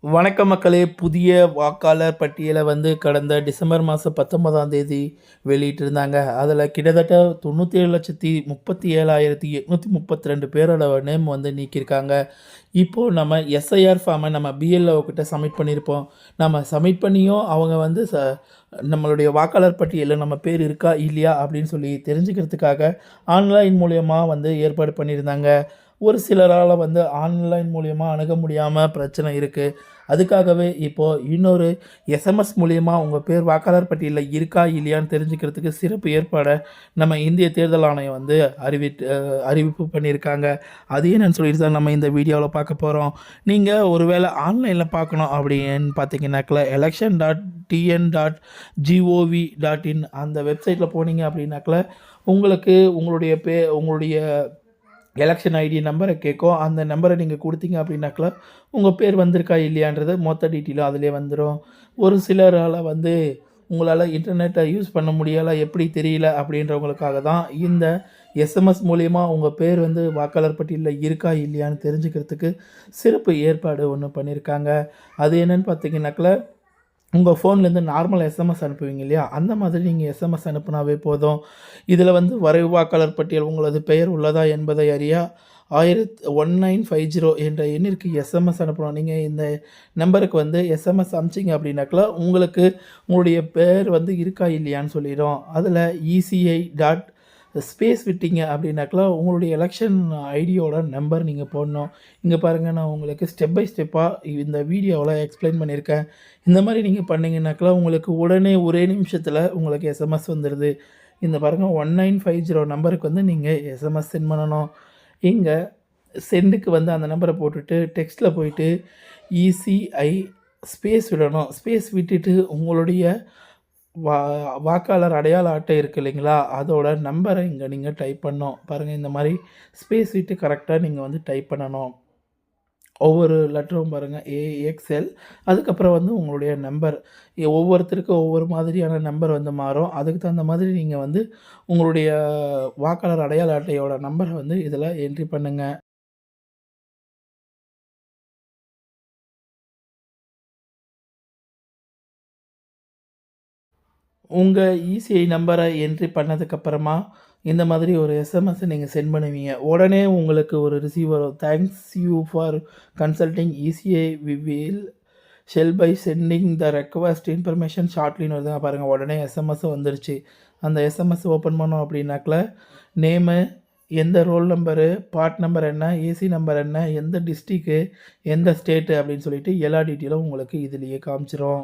வணக்க மக்களே! புதிய வாக்காளர் பட்டியலை கடந்த டிசம்பர் மாதம் 19ஆம் தேதி வெளியிட்டிருந்தாங்க. அதில் கிட்டத்தட்ட 97,37,832 பேரோட நேம் நீக்கியிருக்காங்க. இப்போது நம்ம எஸ்ஐஆர் ஃபார்மை நம்ம பிஎல்ஓ கிட்ட சப்மிட் பண்ணியிருப்போம். நம்ம சப்மிட் பண்ணியும் அவங்க நம்மளுடைய வாக்காளர் பட்டியலில் நம்ம பேர் இருக்கா இல்லையா அப்படின்னு சொல்லி தெரிஞ்சுக்கிறதுக்காக ஆன்லைன் மூலியமா ஏற்பாடு பண்ணியிருந்தாங்க. ஒரு சிலரால் ஆன்லைன் மூலியமா அணுக முடியாமல் பிரச்சனை இருக்குது. அதுக்காகவே இப்போது இன்னொரு எஸ்எம்எஸ் மூலியமா உங்கள் பேர் வாக்காளர் பட்டியலில் இருக்கா இல்லையான்னு தெரிஞ்சுக்கிறதுக்கு சிறப்பு ஏற்பாடை நம்ம இந்திய தேர்தல் ஆணையம் அறிவிப்பு பண்ணியிருக்காங்க. அது என்னன்னு சொல்லிட்டு தான் நம்ம இந்த வீடியோவில் பார்க்க போகிறோம். நீங்கள் ஒருவேளை ஆன்லைனில் பார்க்கணும் அப்படின்னு பார்த்தீங்கன்னாக்கில் election.tn.gov.in அந்த வெப்சைட்டில் போனீங்க அப்படின்னாக்கில் உங்களுக்கு உங்களுடைய எலெக்ஷன் ஐடி நம்பரை கேட்கும். அந்த நம்பரை நீங்கள் கொடுத்தீங்க அப்படின்னாக்கா உங்கள் பேர் வந்திருக்கா இல்லையான்றது மொத்த டீட்டெயிலும் அதிலே வந்துடும். ஒரு சிலரால் உங்களால் இன்டர்நெட்டை யூஸ் பண்ண முடியலை, எப்படி தெரியல அப்படின்றவங்களுக்காக தான் இந்த எஸ்எம்எஸ் மூலிமா உங்கள் பேர் வாக்காளர் பட்டியலில் இருக்கா இல்லையான்னு தெரிஞ்சுக்கிறதுக்கு சிறப்பு ஏற்பாடு ஒன்று பண்ணியிருக்காங்க. அது என்னென்னு பார்த்தீங்கன்னாக்கில் உங்கள் ஃபோன்லேருந்து நார்மல் எஸ்எம்எஸ் அனுப்புவீங்க இல்லையா, அந்த மாதிரி நீங்கள் எஸ்எம்எஸ் அனுப்புனாவே போதும். இதில் வரைவு வாக்காளர் பட்டியல் உங்களது பெயர் உள்ளதா என்பதை அறிய 1950 என்ற எண்ணிற்கு எஸ்எம்எஸ் அனுப்பணும். நீங்கள் இந்த நம்பருக்கு எஸ்எம்எஸ் அனுப்பிச்சிங்க அப்படின்னாக்கா உங்களுக்கு உங்களுடைய பேர் இருக்கா இல்லையான்னு சொல்லிடும். அதில் இசிஐ டாட் ஸ்பேஸ் விட்டீங்க அப்படின்னாக்கா உங்களுடைய எலெக்ஷன் ஐடியோட நம்பர் நீங்கள் போடணும். இங்கே பாருங்கள், நான் உங்களுக்கு ஸ்டெப் பை ஸ்டெப்பாக இந்த வீடியோவில் எக்ஸ்பிளைன் பண்ணியிருக்கேன். இந்த மாதிரி நீங்கள் பண்ணிங்கனாக்கா உங்களுக்கு உடனே ஒரே நிமிஷத்தில் உங்களுக்கு எஸ்எம்எஸ் வந்துடுது. இந்த பாருங்கள் 1950 நம்பருக்கு நீங்கள் எஸ்எம்எஸ் சென்ட் பண்ணணும். இங்கே சென்டுக்கு அந்த நம்பரை போட்டுட்டு டெக்ஸ்ட்டில் போயிட்டு இசிஐ ஸ்பேஸ் விடணும். ஸ்பேஸ் விட்டுட்டு உங்களுடைய வாக்காளர் அடையாள அட்டை இருக்குது இல்லைங்களா, அதோட நம்பரை இங்கே நீங்கள் டைப் பண்ணணும். பாருங்கள், இந்த மாதிரி ஸ்பேஸ் விட்டு கரெக்டாக நீங்கள் டைப் பண்ணணும். ஒவ்வொரு லெட்டரும் பாருங்கள் ஏஎக்ஸ்எல், அதுக்கப்புறம் உங்களுடைய நம்பர் ஒவ்வொருத்தருக்கும் ஒவ்வொரு மாதிரியான நம்பர் மாறும். அதுக்கு தகுந்த மாதிரி நீங்கள் உங்களுடைய வாக்காளர் அடையாள அட்டையோட நம்பரை இதில் என்ட்ரி பண்ணுங்கள். உங்கள் இசிஐ நம்பரை என்ட்ரி பண்ணதுக்கப்புறமா இந்த மாதிரி ஒரு எஸ்எம்எஸ்ஸை நீங்கள் சென்ட் பண்ணுவீங்க. உடனே உங்களுக்கு ஒரு ரிசீவ் வரும். Thank you for consulting ECI we will shall by sending the request information ஷார்ட்லின்னு வருதுங்க பாருங்கள். உடனே எஸ்எம்எஸ் வந்துருச்சு. அந்த எஸ்எம்எஸ் ஓப்பன் பண்ணோம் அப்படின்னாக்கில் நேமு, எந்த ரோல் நம்பரு, பார்ட் நம்பர் என்ன, ஏசி நம்பர் என்ன, எந்த டிஸ்ட்ரிக்கு, எந்த ஸ்டேட்டு அப்படின்னு சொல்லிட்டு எல்லா டீட்டெயிலும் உங்களுக்கு இதுலேயே காமிச்சிரும்.